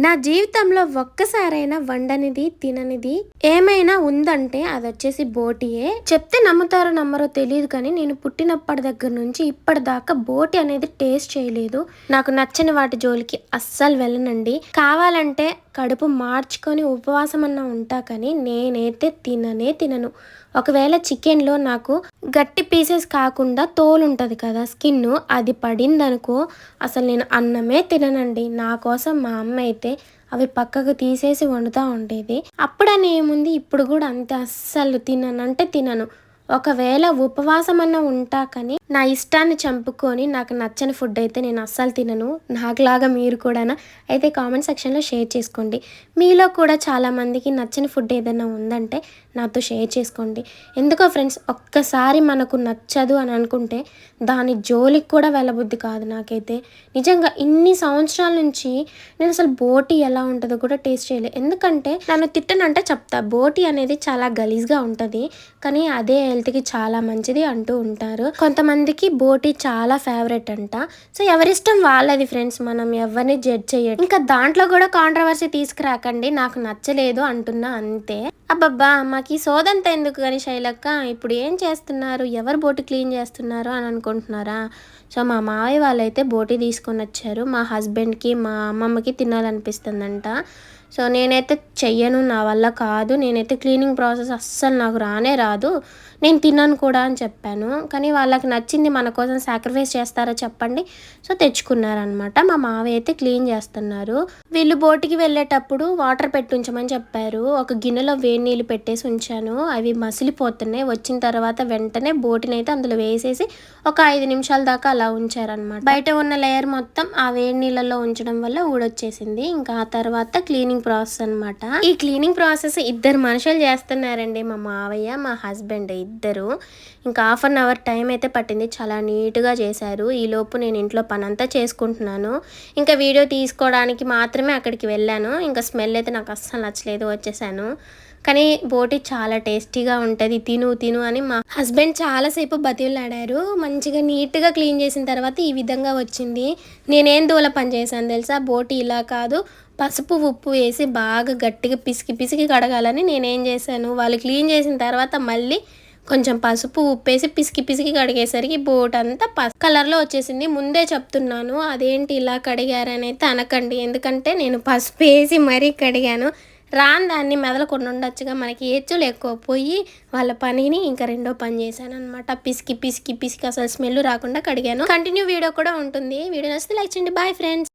నా జీవితంలో ఒక్కసారైనా వండనిది, తిననిది ఏమైనా ఉందంటే అదొచ్చేసి బోటియే. చెప్తే నమ్ముతారో నమ్మరో తెలియదు కానీ నేను పుట్టినప్పటి దగ్గర నుంచి ఇప్పటిదాకా బోటి అనేది టేస్ట్ చేయలేదు. నాకు నచ్చని వాటి జోలికి అస్సలు వెళ్ళనండి. కావాలంటే కడుపు మార్చుకొని ఉపవాసం అన్నా ఉంటా కానీ నేనైతే తినను. ఒకవేళ చికెన్లో నాకు గట్టి పీసెస్ కాకుండా తోలు ఉంటుంది కదా, స్కిన్, అది పడిందనుకో అసలు నేను అన్నమే తిననండి. నా కోసం మా అమ్మ అయితే అవి పక్కకు తీసేసి వండుతూ ఉండేది. అప్పుడని ఏముంది, ఇప్పుడు కూడా అంతే, అస్సలు తిననంటే తినను. ఒకవేళ ఉపవాసం అన్న ఉంటా కానీ నా ఇష్టాన్ని చంపుకొని నాకు నచ్చని ఫుడ్ అయితే నేను అస్సలు తినను. నాకులాగా మీరు కూడా అయితే కామెంట్ సెక్షన్లో షేర్ చేసుకోండి. మీలో కూడా చాలామందికి నచ్చని ఫుడ్ ఏదైనా ఉందంటే నాతో షేర్ చేసుకోండి. ఎందుకో ఫ్రెండ్స్, ఒక్కసారి మనకు నచ్చదు అని అనుకుంటే దాని జోలికి కూడా వెళ్ళబుద్ధి కాదు నాకైతే. నిజంగా ఇన్ని సంవత్సరాల నుంచి నేను అసలు బోటి ఎలా ఉంటుందో కూడా టేస్ట్ చేయలేదు. ఎందుకంటే నన్ను తిట్టనంటే చెప్తా, బోటి అనేది చాలా గలీజ్గా ఉంటుంది కానీ అదే హెల్త్కి చాలా మంచిది అంటూ ఉంటారు. కొంతమందికి బోటి చాలా ఫేవరెట్ అంట. సో ఎవరిష్టం వాళ్ళది ఫ్రెండ్స్, మనం ఎవరిని జడ్జ్ చేయడం. ఇంకా దాంట్లో కూడా కాంట్రవర్సీ తీసుకురాకండి, నాకు నచ్చలేదు అంటున్నా అంతే. అబ్బబ్బా, మాకు ఈ సోదంతా ఎందుకు కానీ శైలక్క, ఇప్పుడు ఏం చేస్తున్నారు, ఎవరు బోటి క్లీన్ చేస్తున్నారు అని అనుకుంటున్నారా? సో మా మావయ్య వాళ్ళైతే బోటి తీసుకొని వచ్చారు. మా హస్బెండ్కి మా అమ్మమ్మకి తినాలనిపిస్తుందంట. సో నేనైతే చెయ్యను, నా వల్ల కాదు, నేనైతే క్లీనింగ్ ప్రాసెస్ అస్సలు నాకు రాదు, నేను తిన్నాను కూడా అని చెప్పాను. కానీ వాళ్ళకి నచ్చింది మన కోసం సాక్రిఫైస్ చేస్తారా చెప్పండి. సో తెచ్చుకున్నారనమాట. మా మావయ్య అయితే క్లీన్ చేస్తున్నారు. వీళ్ళు బోటికి వెళ్ళేటప్పుడు వాటర్ పెట్టి ఉంచమని చెప్పారు. ఒక గిన్నెలో వేడి నీళ్ళు పెట్టేసి ఉంచాను, అవి మసిలిపోతున్నాయి. వచ్చిన తర్వాత వెంటనే బోటిని అయితే అందులో వేసేసి ఒక 5 నిమిషాల దాకా అలా ఉంచారనమాట. బయట ఉన్న లేయర్ మొత్తం ఆ వేడి నీళ్ళలో ఉంచడం వల్ల ఊడొచ్చేసింది. ఇంకా ఆ తర్వాత క్లీనింగ్ ప్రాసెస్ అనమాట. ఈ క్లీనింగ్ ప్రాసెస్ ఇద్దరు మనుషులు చేస్తున్నారండి, మా మావయ్య మా హస్బెండ్ ఇద్దరు. ఇంకా 1/2 అవర్ టైం అయితే పట్టింది, చాలా నీట్గా చేశారు. ఈలోపు నేను ఇంట్లో పని అంతా చేసుకుంటున్నాను. ఇంకా వీడియో తీసుకోవడానికి మాత్రమే అక్కడికి వెళ్ళాను. ఇంకా స్మెల్ అయితే నాకు అస్సలు నచ్చలేదు, వచ్చేసాను. కానీ బోటి చాలా టేస్టీగా ఉంటుంది, తిను అని మా హస్బెండ్ చాలాసేపు బతిలాడారు. మంచిగా నీట్గా క్లీన్ చేసిన తర్వాత ఈ విధంగా వచ్చింది. నేనేం దూల పని చేశాను తెలుసా, బోటి ఇలా కాదు, పసుపు ఉప్పు వేసి బాగా గట్టిగా పిసికి కడగాలని నేనేం చేశాను, వాళ్ళు క్లీన్ చేసిన తర్వాత మళ్ళీ కొంచెం పసుపు ఉప్పేసి పిసికి కడిగేసరికి బోట్ అంతా కలర్లో వచ్చేసింది. ముందే చెప్తున్నాను, అదేంటి ఇలా కడిగారని అయితే అనకండి, ఎందుకంటే నేను పసుపు వేసి మరీ కడిగాను. రాని దాన్ని మెదలకుండా ఉండొచ్చుగా, మనకి ఏచులు ఎక్కువ పోయి వాళ్ళ పనిని ఇంకా రెండో పని చేశాను అనమాట. పిసికి అసలు స్మెల్ రాకుండా కడిగాను. కంటిన్యూ వీడియో కూడా ఉంటుంది. వీడియో నచ్చితే లైక్ చేయండి. Bye friends.